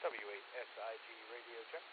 W8SIG radio check.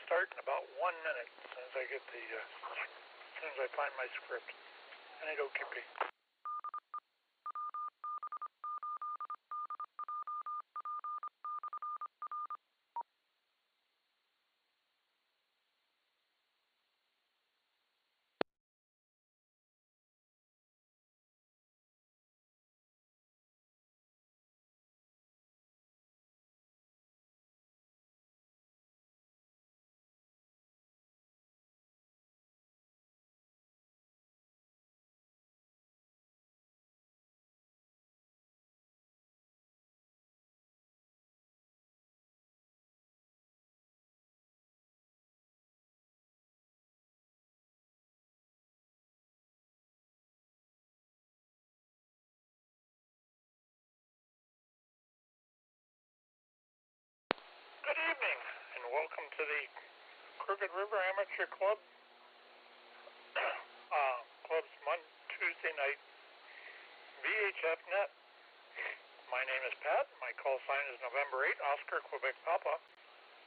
start in about 1 minute as soon as I get the, as soon as I find my script. And I don't keep it. Good evening, and welcome to the Crooked River Amateur Club. Club's Tuesday night VHF net. My name is Pat. My call sign is November 8, Oscar, Quebec, Papa.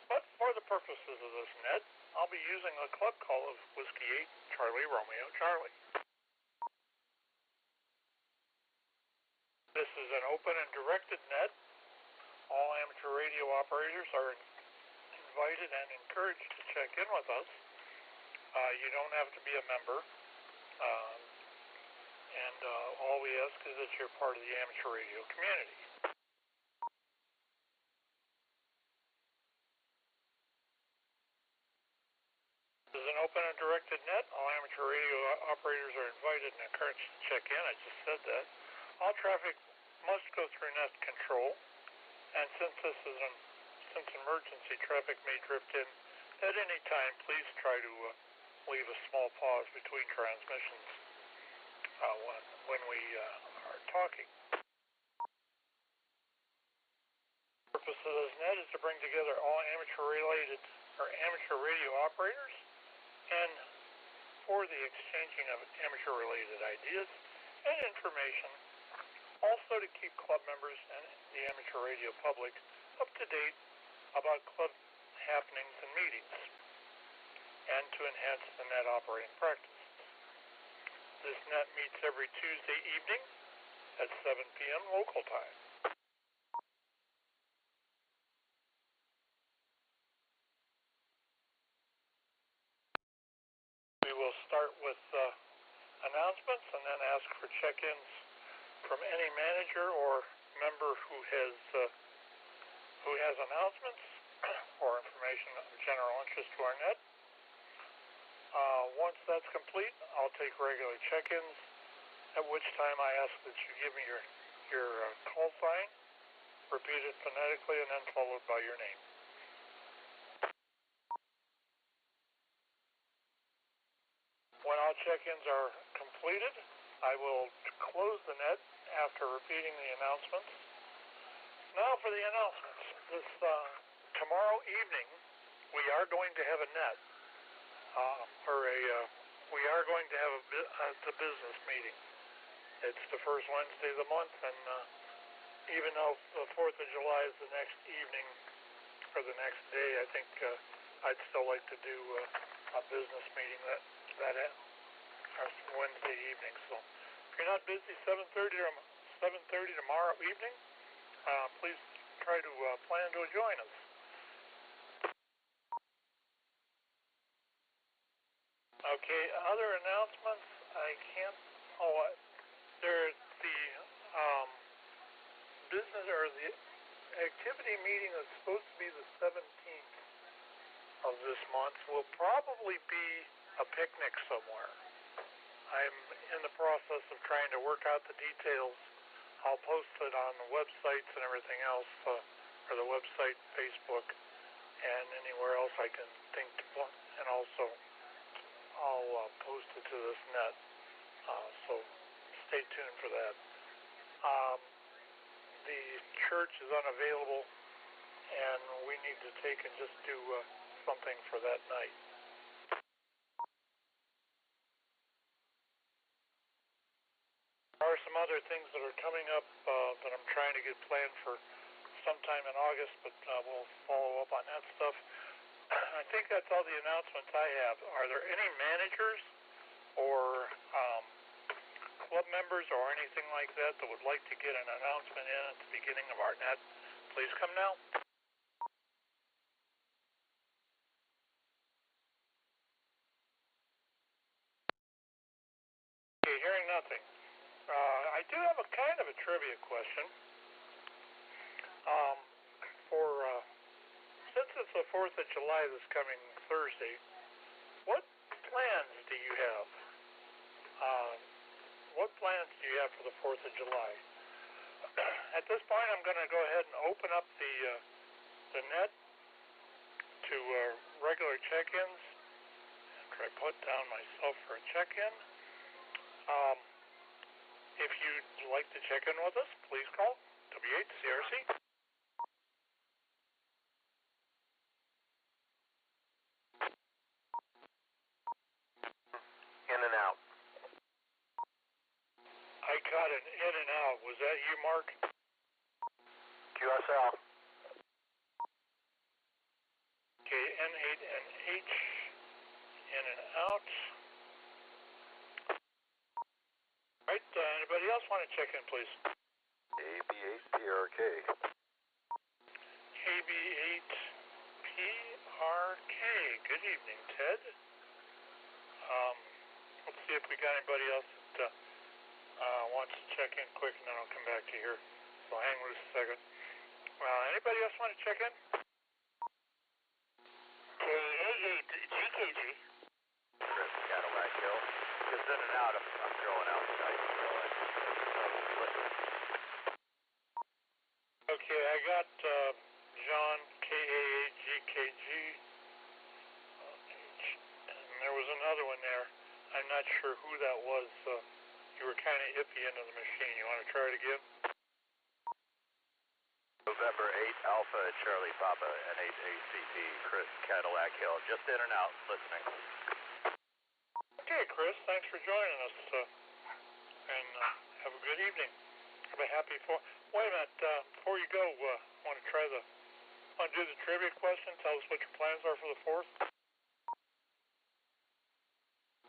But for the purposes of this net, I'll be using the club call of Whiskey 8, Charlie, Romeo, Charlie. This is an open and directed net. All amateur radio operators are invited and encouraged to check in with us. You don't have to be a member. And all we ask is that you're part of the amateur radio community. This is an open and directed net. All amateur radio operators are invited and encouraged to check in. I just said that. All traffic must go through net control. And since emergency traffic may drift in at any time, please try to leave a small pause between transmissions when we are talking. The purpose of this net is to bring together all amateur radio operators and for the exchanging of amateur related ideas and information. Also to keep club members and the amateur radio public up to date about club happenings and meetings, and to enhance the net operating practices. This net meets every Tuesday evening at 7 p.m. local time. We will start with announcements and then ask for check-ins from any manager or member who has announcements or information of general interest to our net. Once that's complete, I'll take regular check-ins, at which time I ask that you give me your call sign, repeat it phonetically, and then followed by your name. When all check-ins are completed, I will close the net after repeating the announcements. Now for the announcements. Tomorrow evening, we are going to have a net, we are going to have the business meeting. It's the first Wednesday of the month, and even though the 4th of July is the next evening, or the next day, I think I'd still like to do a business meeting that Wednesday evening. So if you're not busy 7:30 tomorrow evening, please try to plan to join us. Okay, other announcements, I can't, there's the business or the activity meeting that's supposed to be the 17th of this month will probably be a picnic somewhere. I'm in the process of trying to work out the details. I'll post it on the websites and everything else, or the website, Facebook, and anywhere else I can think to put. And also, I'll post it to this net. So stay tuned for that. The church is unavailable, and we need to take and just do something for that night. There are some other things that are coming up that I'm trying to get planned for sometime in August, but we'll follow up on that stuff. I think that's all the announcements I have. Are there any managers or club members or anything like that that would like to get an announcement in at the beginning of our net? Please come now. Okay, hearing nothing. I do have a kind of a trivia question. Since it's the 4th of July this coming Thursday, what plans do you have? What plans do you have for the 4th of July? At this point, I'm going to go ahead and open up the net to regular check-ins. After I put down myself for a check-in. If you'd like to check in with us, please call W8CRC. In and out. I got an in and out. Was that you, Mark? QSL. Okay, N8 and H, in and out. All right, anybody else want to check in, please? AB8PRK. AB8PRK. Good evening, Ted. Let's see if we got anybody else that wants to check in quick, and then I'll come back to here. So hang loose a second. Anybody else want to check in? KA8GKG. Chris Cadillac Hill. Just in and out. I'm drilling outside. Okay, I got John KA8GKG. And there was another one there. I'm not sure who that was. You were kind of iffy into the machine. You want to try it again? November 8 Alpha Charlie Papa N8 ACP Chris Cadillac Hill. Just in and out, listening. Okay, Chris, thanks for joining us. And have a good evening. Have a happy Wait a minute, before you go, want to do the trivia question? Tell us what your plans are for the 4th?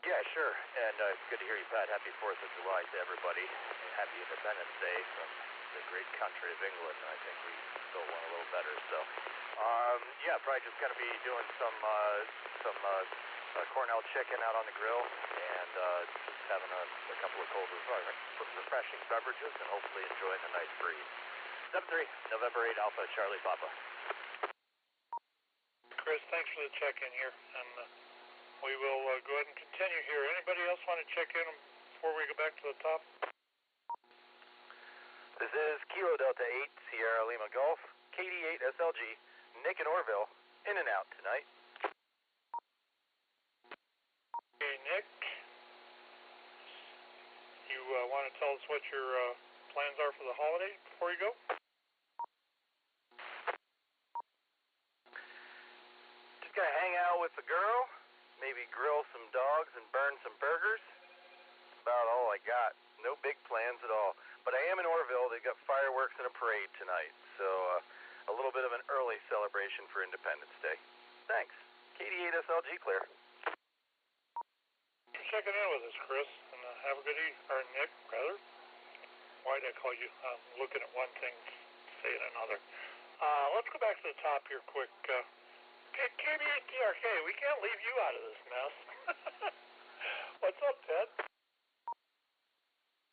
Yeah, sure. And it's good to hear you, Pat. Happy 4th of July to everybody. And happy Independence Day from the great country of England. I think we built one a little better. So, yeah, probably just going to be doing some Cornell chicken out on the grill and just having a couple of cold refreshing beverages and hopefully enjoying a nice breeze. 7-3, November 8 Alpha Charlie Papa. Chris, thanks for the check-in here. And we will go ahead and continue here. Anybody else want to check in before we go back to the top? This is Kilo Delta 8 Sierra Lima Golf, KD8 SLG, Nick in Orville, in and out tonight. Okay, Nick, you want to tell us what your plans are for the holiday before you go? Just gonna hang out with the girl, maybe grill some dogs and burn some burgers. That's about all I got. No big plans at all. But I am in Orville. They've got fireworks and a parade tonight, so a little bit of an early celebration for Independence Day. Thanks. KD8 SLG clear. Checking in with us, Chris, and have a good evening, or Nick, rather. Why did I call you? I'm looking at one thing, saying another. Let's go back to the top here quick. KB8DRK, we can't leave you out of this mess. What's up, Ted?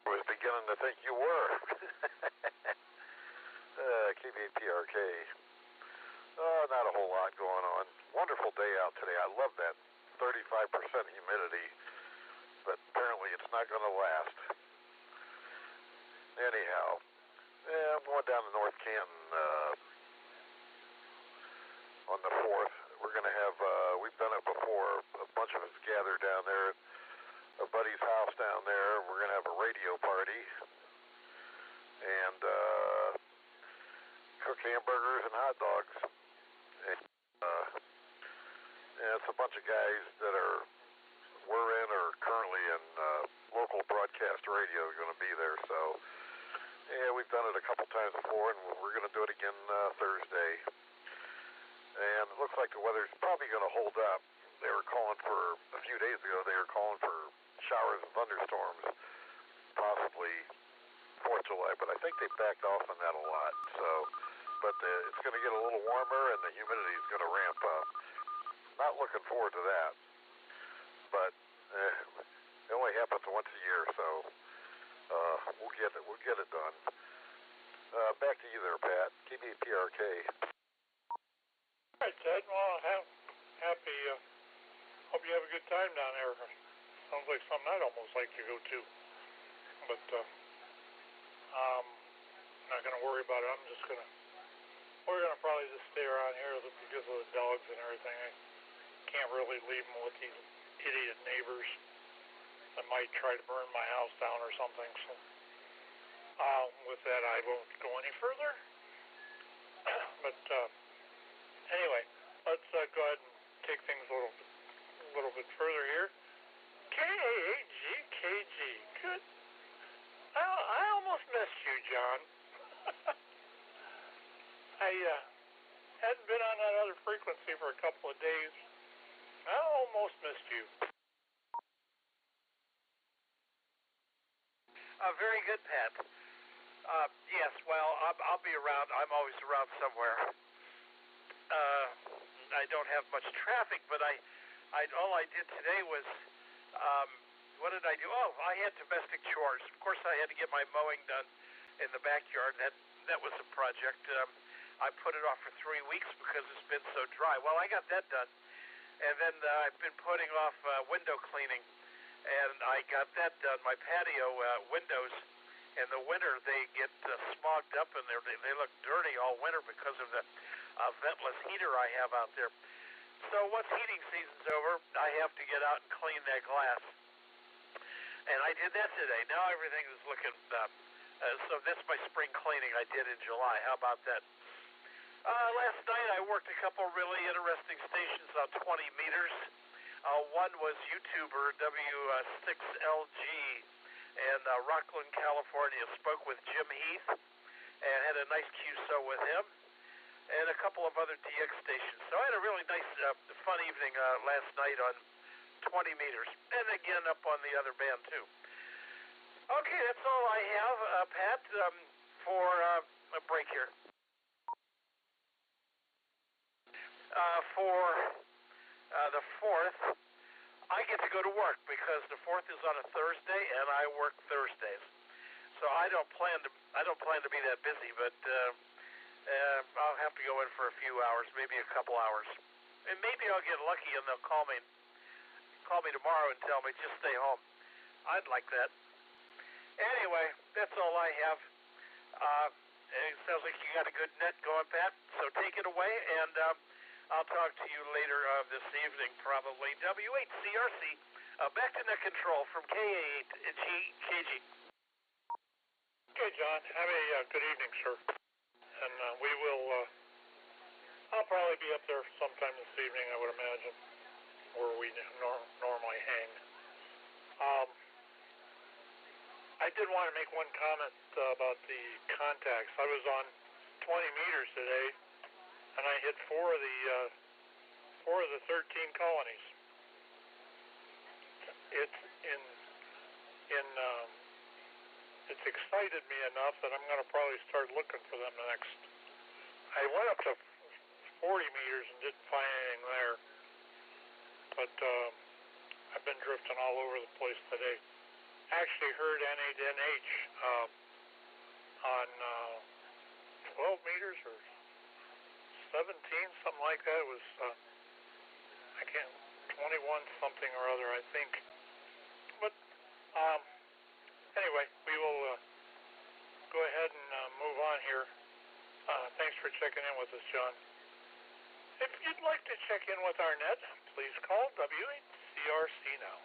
I was beginning to think you were. KB8PRK. Not a whole lot going on. Wonderful day out today. I love that 35% humidity, but apparently it's not going to last. Anyhow, I'm going down to North Canton on the 4th. We're going to have, we've done it before, a bunch of us gather down there at a buddy's house down there. We're going to have a radio party and cook hamburgers and hot dogs. And it's a bunch of guys that were in or currently in local broadcast radio going to be there. So, yeah, we've done it a couple times before, and we're going to do it again Thursday. and it looks like the weather's probably going to hold up. They were calling for, a few days ago, they were calling for showers and thunderstorms, possibly 4th of July, but I think they backed off on that a lot. So, but it's going to get a little warmer, and the humidity is going to ramp up. Not looking forward to that, but it only happens once a year, so we'll get it done. Back to you there, Pat. KBPRK. All right, Ted. Well, happy. Hope you have a good time down there. Sounds like something I'd almost like to go to. But I'm not going to worry about it. We're going to probably just stay around here because of the dogs and everything. I can't really leave them with these idiot neighbors that might try to burn my house down or something. So with that, I won't go any further. But anyway, let's go ahead and take things a little bit further here. KAGKG. Good. I almost missed you, John. I hadn't been on that other frequency for a couple of days. I almost missed you. Very good, Pat. Yes, well, I'll be around. I'm always around somewhere. I don't have much traffic, but all I did today was, what did I do? Oh, I had domestic chores. Of course, I had to get my mowing done in the backyard. That was a project. I put it off for 3 weeks because it's been so dry. Well, I got that done. And then I've been putting off window cleaning, and I got that done. My patio windows, in the winter, they get smogged up in there. They look dirty all winter because of the ventless heater I have out there. So once heating season's over, I have to get out and clean that glass. And I did that today. Now everything is looking so this is my spring cleaning I did in July. How about that? Last night I worked a couple really interesting stations on 20 meters. One was YouTuber W8CRC in Rockland, California. Spoke with Jim Heath and had a nice QSO with him, and a couple of other DX stations. So I had a really nice, fun evening last night on 20 meters, and again up on the other band too. Okay, that's all I have, Pat, for a break here. For the 4th, I get to go to work because the 4th is on a Thursday, and I work Thursdays. So I don't plan to be that busy, but I'll have to go in for a few hours, maybe a couple hours, and maybe I'll get lucky and they'll call me tomorrow and tell me just stay home. I'd like that. Anyway, that's all I have. It sounds like you got a good net going, Pat. So take it away, and I'll talk to you later this evening, probably. W8CRC, back to net control from KA8GKG. Okay, John. Have a good evening, sir. And we will, I'll probably be up there sometime this evening, I would imagine, where we normally hang. I did want to make one comment about the contacts. I was on 20 meters today, and I hit four of the 13 colonies. It's excited me enough that I'm going to probably start looking for them next. I went up to 40 meters and didn't find anything there, but I've been drifting all over the place today. Actually heard N8NH on 12 meters or 17, something like that. It was 21 something or other, I think. But anyway, we will go ahead and move on here. Thanks for checking in with us, John. If you'd like to check in with our net, please call W8CRC now.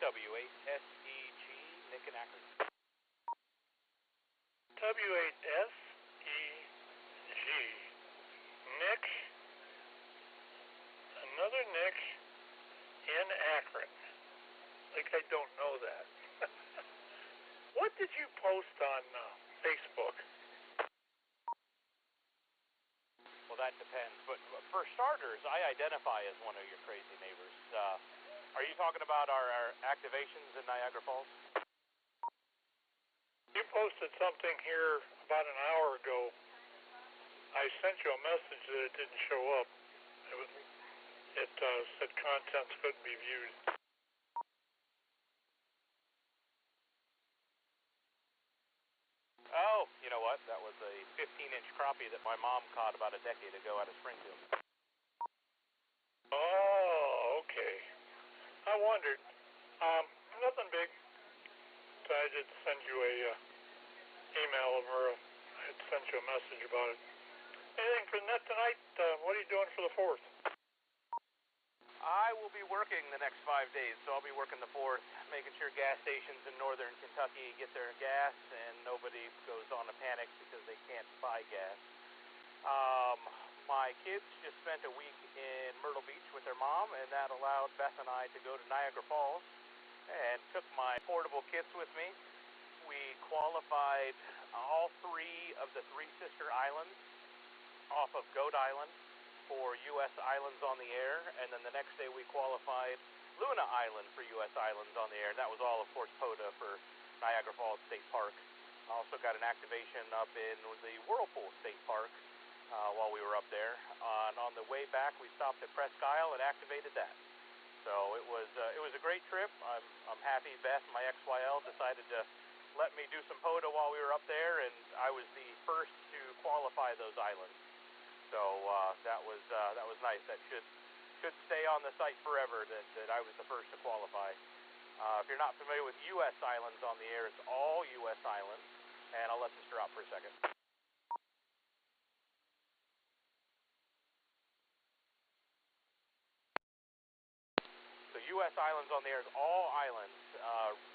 W8SEG, Nick and Akron. W8SEG, Nick, another Nick in Akron. Like I don't know that. What did you post on Facebook? that depends. But for starters, I identify as one of your crazy neighbors. Are you talking about our activations in Niagara Falls? You posted something here about an hour ago. I sent you a message that it didn't show up. It said contents couldn't be viewed. Oh, you know what? That was a 15-inch crappie that my mom caught about a decade ago out of Springfield. Oh, okay. I wondered. Nothing big. So I did send you a email over. I had sent you a message about it. Anything for the net tonight? What are you doing for the 4th? I will be working the next 5 days, so I'll be working the 4th, making sure gas stations in northern Kentucky get their gas and nobody goes on a panic because they can't buy gas. My kids just spent a week in Myrtle Beach with their mom, and that allowed Beth and I to go to Niagara Falls and took my portable kits with me. We qualified all 3 of the 3 sister islands off of Goat Island for U.S. Islands on the Air, and then the next day we qualified Luna Island for U.S. Islands on the Air. That was all, of course, POTA for Niagara Falls State Park. I also got an activation up in the Whirlpool State Park while we were up there. And on the way back, we stopped at Presque Isle and activated that. So it was a great trip. I'm happy Beth, my XYL, decided to let me do some POTA while we were up there, and I was the first to qualify those islands. So that was nice. That should stay on the site forever. That I was the first to qualify. If you're not familiar with U.S. Islands on the Air, it's all U.S. islands. And I'll let this drop for a second. So U.S. Islands on the Air is all islands,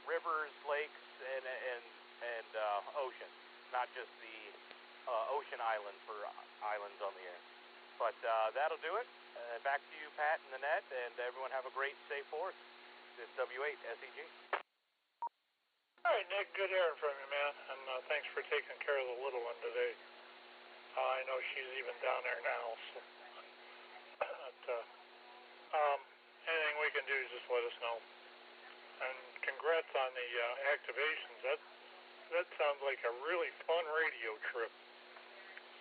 rivers, lakes, and ocean, not just the ocean island for islands on the air. But that'll do it. Back to you, Pat, and the net, and everyone have a great, safe 4th. This is W8CRC. All right, Nick, good hearing from you, man, and thanks for taking care of the little one today. I know she's even down there now, so anything we can do, just let us know. And congrats on the activations. That sounds like a really fun radio trip.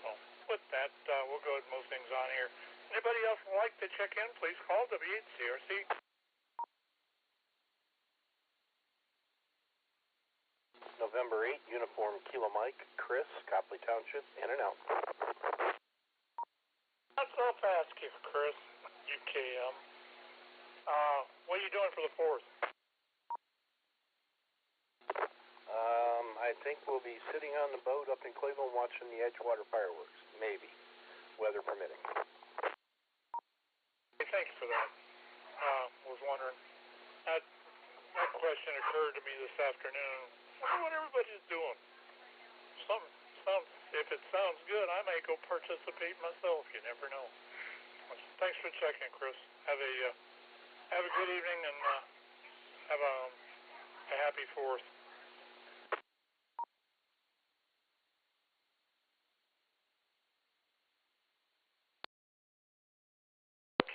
So with that, we'll go ahead and move things on here. Anybody else would like to check in, please call W8CRC. November 8, Uniform Kilo Mike, Chris, Copley Township, in and out. That's all fast, Chris, UKM. What are you doing for the 4th? I think we'll be sitting on the boat up in Cleveland watching the Edgewater fireworks. Maybe. Weather permitting. Hey, thanks for that. Was wondering. That question occurred to me this afternoon. I wonder what everybody's doing. If it sounds good, I may go participate myself. You never know. Thanks for checking, Chris. Have a good evening and have a happy 4th.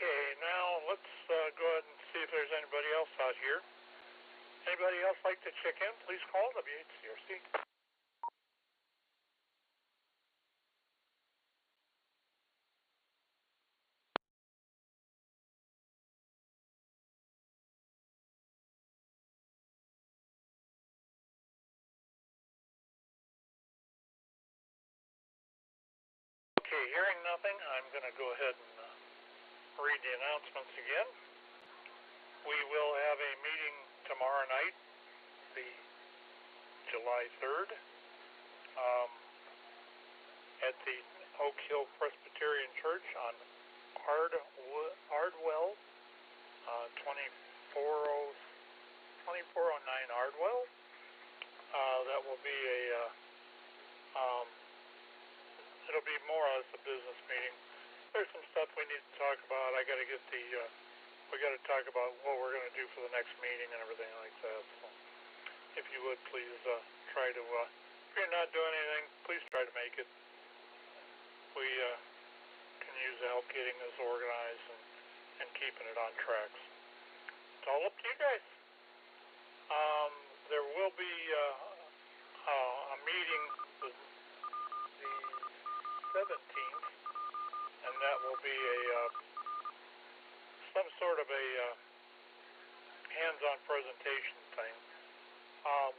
Okay, now let's go ahead and see if there's anybody else out here. Anybody else like to check in? Please call W8CRC. Okay, hearing nothing, I'm going to go ahead and read the announcements again. We will have a meeting tomorrow night, the July 3rd, at the Oak Hill Presbyterian Church on Ardwell, 2409 Ardwell. That will be it'll be more or less a business meeting. There's some stuff we need to talk about. I got to get we got to talk about what we're going to do for the next meeting and everything like that. So if you would, please try to, if you're not doing anything, please try to make it. We use to help getting this organized and keeping it on tracks. It's all up to you guys. There will be a meeting the 17th, and that will be some sort of a hands-on presentation thing.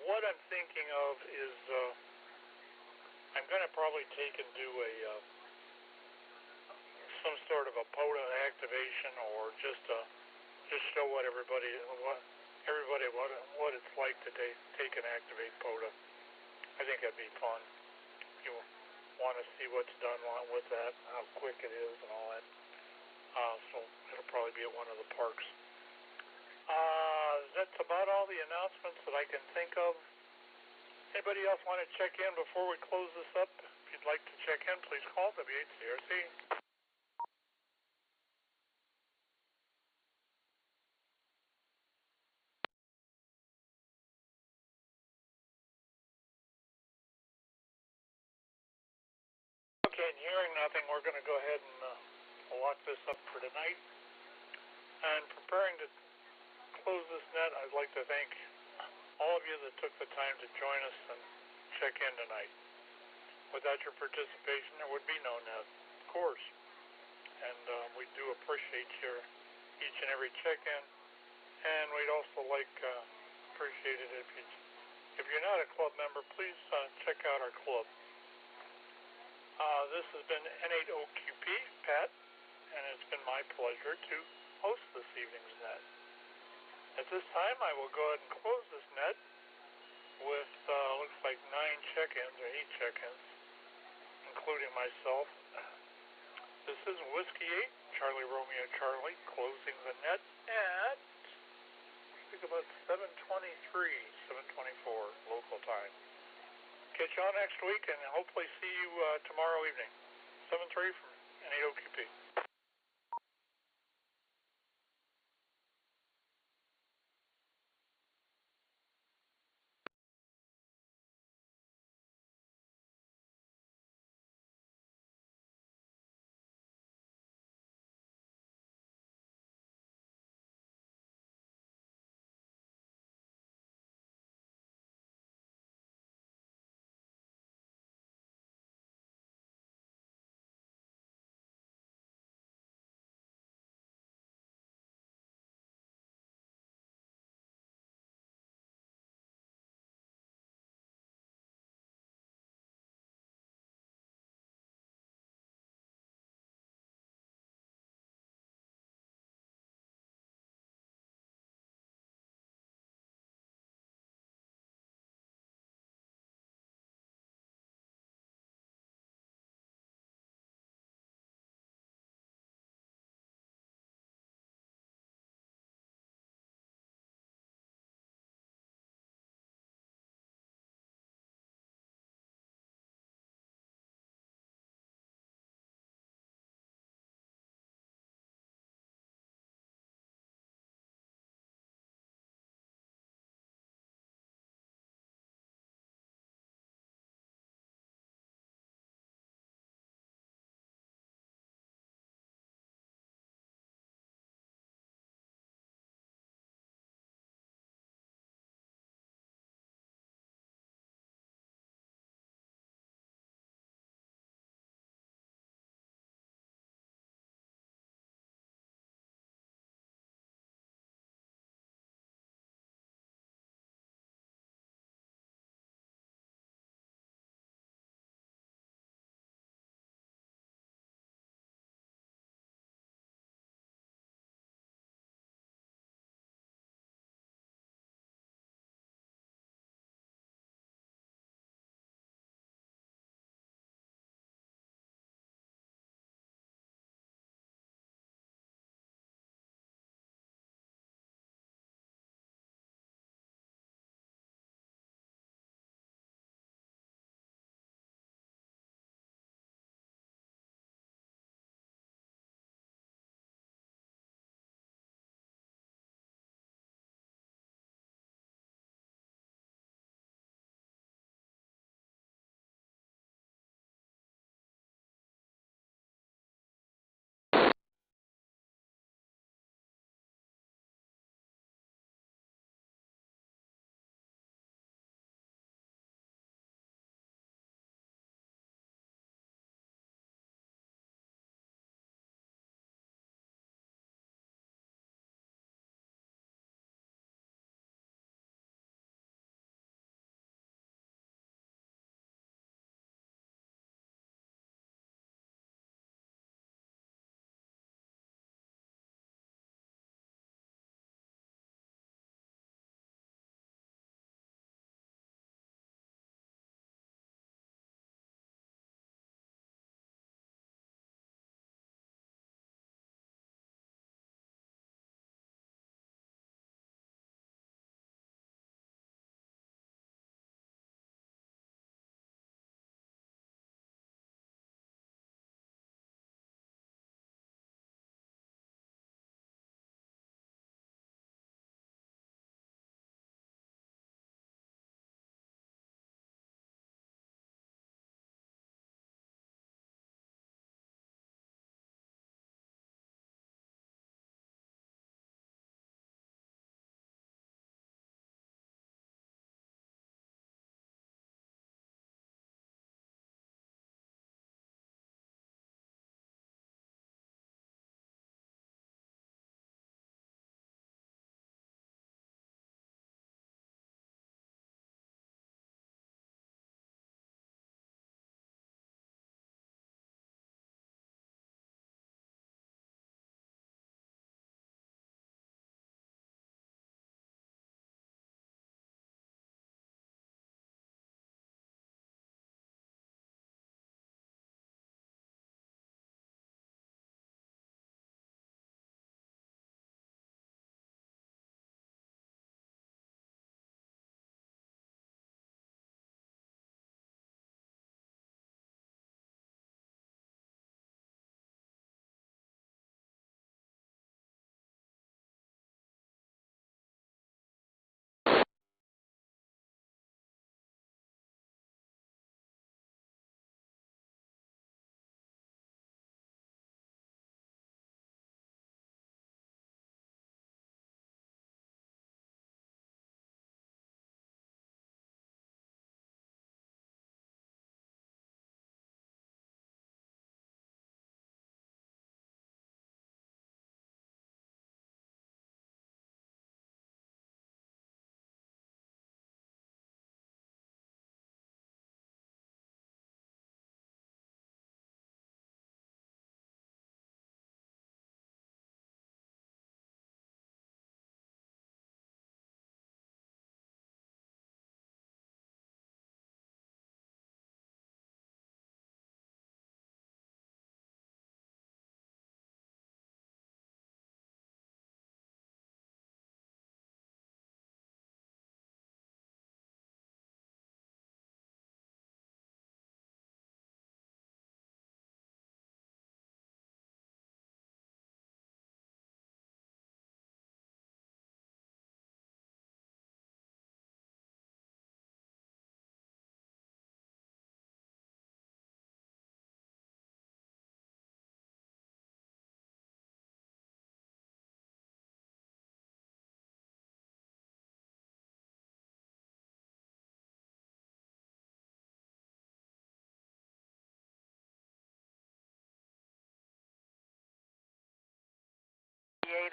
What I'm thinking of is I'm going to probably take and do some sort of a POTA activation, or just show what everybody what it's like to take and activate POTA. I think that'd be fun. If you want to see what's done with that, how quick it is, and all that. So it'll probably be at one of the parks. That's about all the announcements that I can think of. Anybody else want to check in before we close this up? If you'd like to check in, please call W8CRC. Okay, and hearing nothing, we're going to go ahead and lock this up for tonight. And preparing to close this net, I'd like to thank all of you that took the time to join us and check in tonight. Without your participation, there would be no net, of course. And we do appreciate your each and every check-in. And we'd also appreciate it if you're not a club member, please check out our club. This has been N8OQP, Pat, and it's been my pleasure to host this evening's net. At this time, I will go ahead and close this net with, looks like 9 check-ins, or 8 check-ins, including myself. This is Whiskey 8, Charlie Romeo Charlie, closing the net at, I think about 7:24 local time. Catch y'all next week, and hopefully see you tomorrow evening. 7:3 from N8OQP.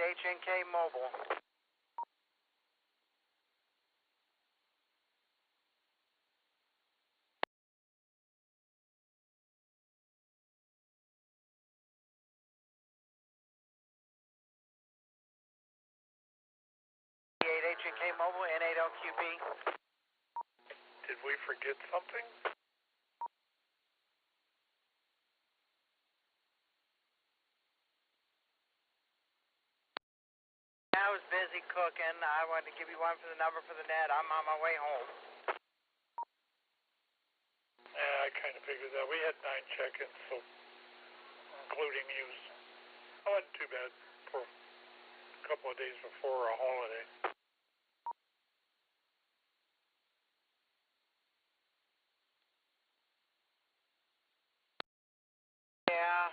HNK Mobile. HNK Mobile, N8LQB. Did we forget something? I was busy cooking. I wanted to give you one for the number for the net. I'm on my way home. Yeah, I kind of figured that. We had 9 check-ins, so including you. I wasn't too bad for a couple of days before a holiday. Yeah,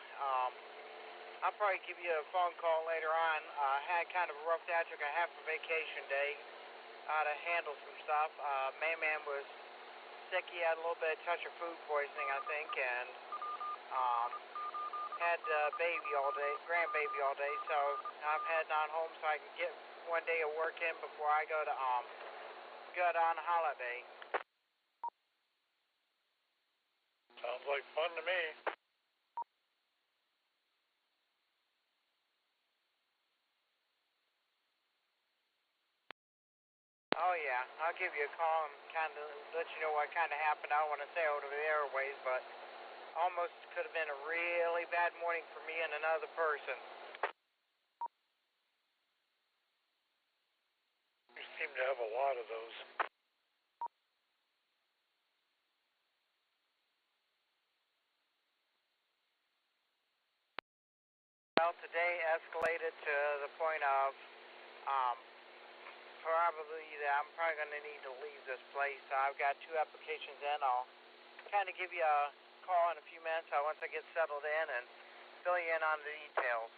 I'll probably give you a phone call later on. Had kind of a rough day. I took a half a vacation day to handle some stuff. Man was sick. He had a little bit of touch of food poisoning, I think, and had baby all day, grandbaby all day. So I'm heading on home so I can get one day of work in before I go on holiday. Sounds like fun to me. Oh yeah, I'll give you a call and kind of let you know what kind of happened. I don't want to say over the airways, but almost could have been a really bad morning for me and another person. You seem to have a lot of those. Well, today escalated to the point of probably that I'm probably going to need to leave this place. I've got 2 applications in. I'll kind of give you a call in a few minutes once I get settled in and fill you in on the details.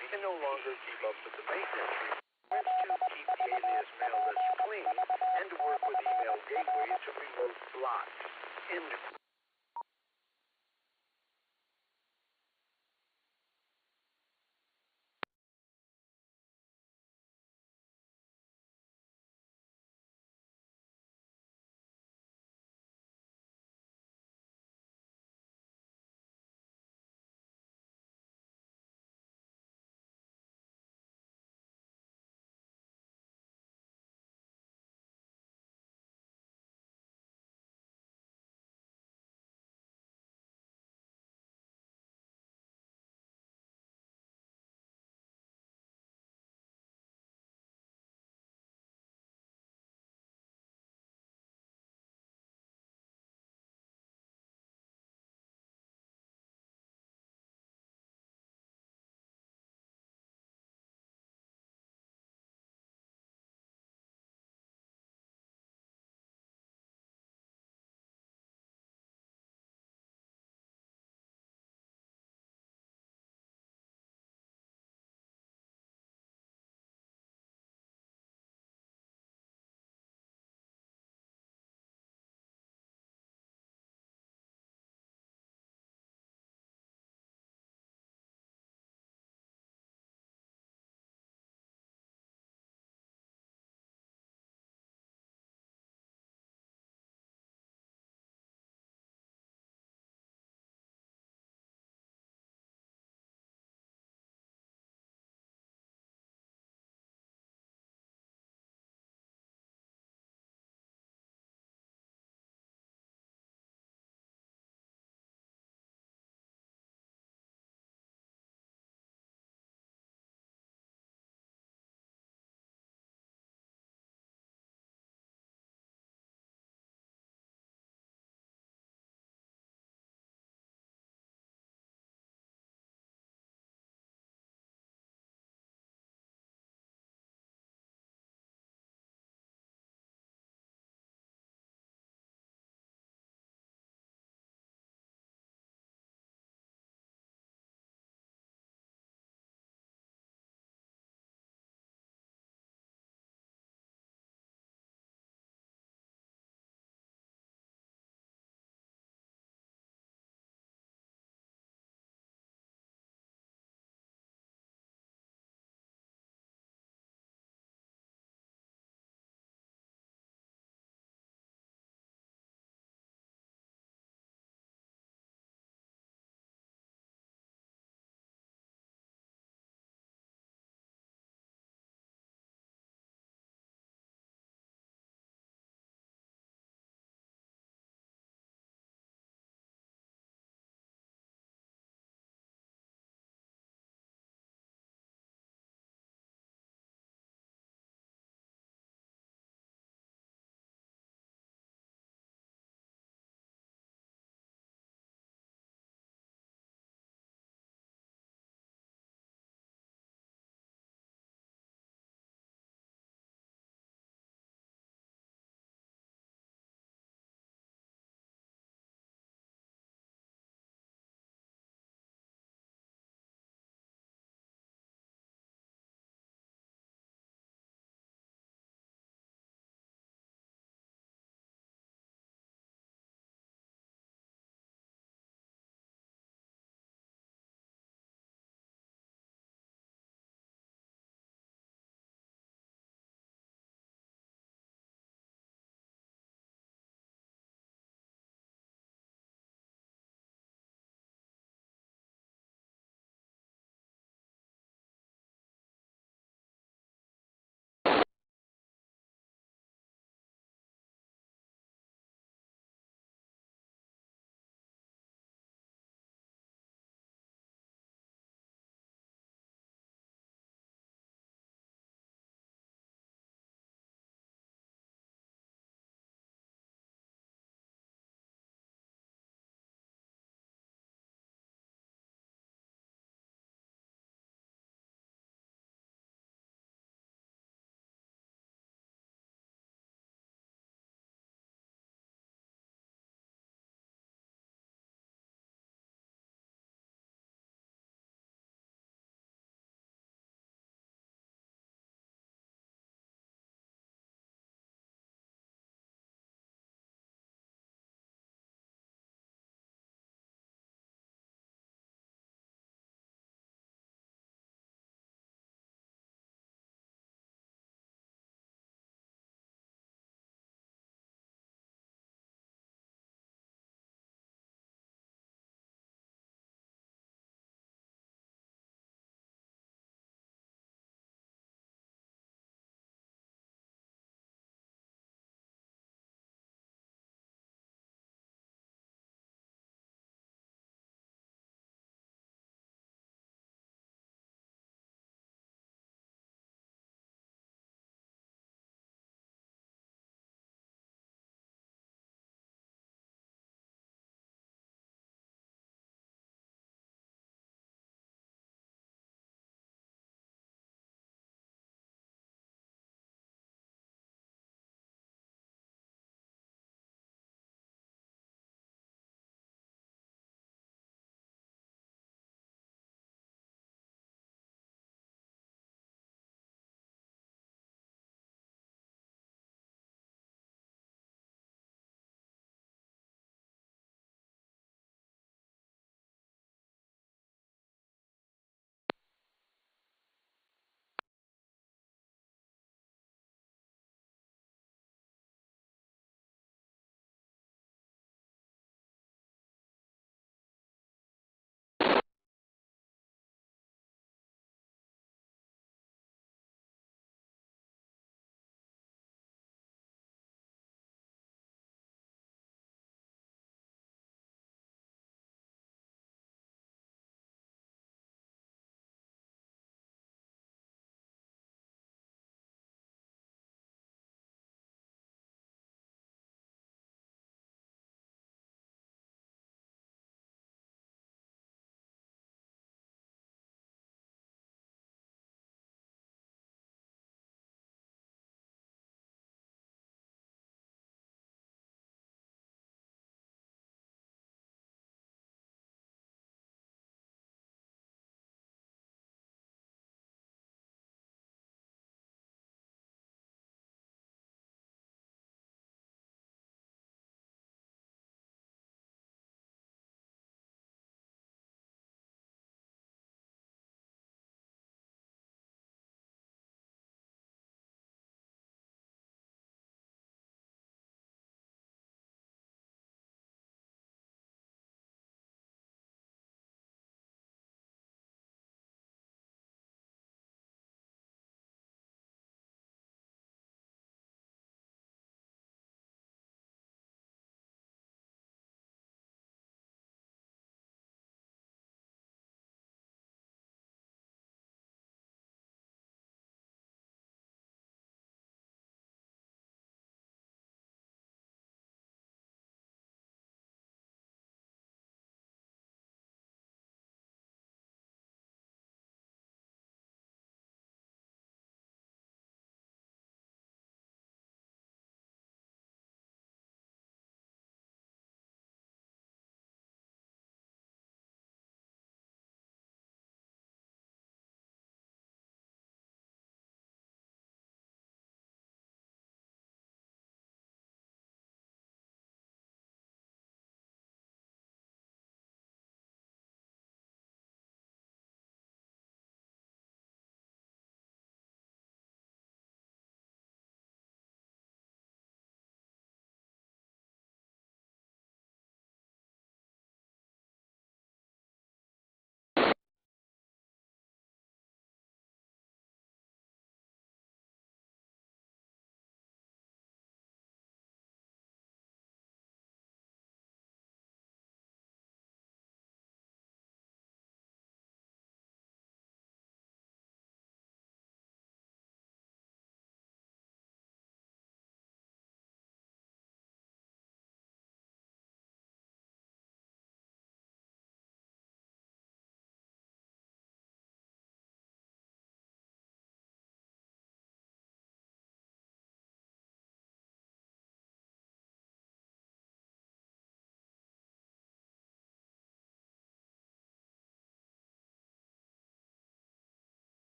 We can no longer keep up with the maintenance.